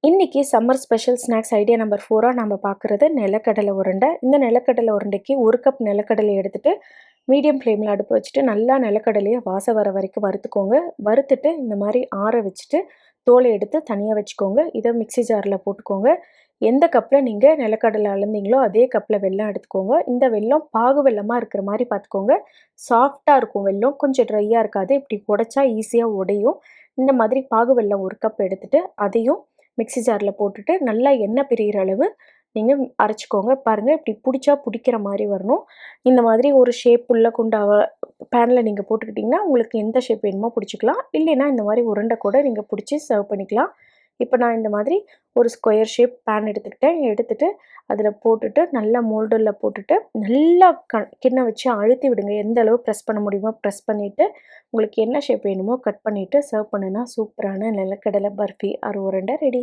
இன்னைக்கு summer special snacks idea number 4 நம்ம பார்க்குறது நிலக்கடலை உருண்டை. இந்த நிலக்கடலை உருண்டைக்கு 1 கப் நிலக்கடலை எடுத்துட்டு மீடியம் ஃப்ளேமில் அடுப்பு வச்சுட்டு நல்லா நிலக்கடலையை வாசம் வர வரைக்கும் வறுத்துக்கோங்க. வறுத்துட்டு இந்த மாதிரி ஆற வச்சுட்டு தோலை எடுத்து தனியாக வச்சுக்கோங்க. இதை மிக்ஸி ஜாரில் போட்டுக்கோங்க. எந்த கப்பில் நீங்கள் நிலக்கடலை அளந்தீங்களோ அதே கப்பில் வெல்லம் எடுத்துக்கோங்க. இந்த வெல்லம் பாகு வெல்லமாக இருக்கிற மாதிரி பார்த்துக்கோங்க. சாஃப்டாக இருக்கும் வெல்லம், கொஞ்சம் ட்ரையாக இருக்காது. இப்படி உடைச்சா ஈஸியாக உடையும். இந்த மாதிரி பாகு வெல்லம் 1 கப் எடுத்துட்டு அதையும் மிக்ஸி ஜாரில் போட்டுட்டு நல்லா எண்ணெய் பிரிகிற அளவு நீங்கள் அரைச்சிக்கோங்க. பாருங்கள், இப்படி பிடிச்சா பிடிக்கிற மாதிரி வரணும். இந்த மாதிரி ஒரு ஷேப் உள்ள குண்டாவை பேனில் நீங்கள் போட்டுக்கிட்டிங்கன்னா உங்களுக்கு எந்த ஷேப் வேணுமோ பிடிச்சிக்கலாம். இல்லைன்னா இந்த மாதிரி உருண்டை கூட நீங்கள் பிடிச்சி சர்வ் பண்ணிக்கலாம். இப்போ நான் இந்த மாதிரி ஒரு ஸ்கொயர் ஷேப் பேன் எடுத்துக்கிட்டேன். எடுத்துகிட்டு அதில் போட்டுட்டு நல்லா மோல்டில் போட்டுட்டு நல்லா கிண்ண வச்சு அழுத்தி விடுங்க. எந்த அளவு ப்ரெஸ் பண்ண முடியுமோ ப்ரெஸ் பண்ணிவிட்டு உங்களுக்கு என்ன ஷேப் வேணுமோ கட் பண்ணிவிட்டு சர்வ் பண்ணுனா சூப்பரான நிலக்கடலை பர்ஃபி ஆர் உருண்டை ரெடி.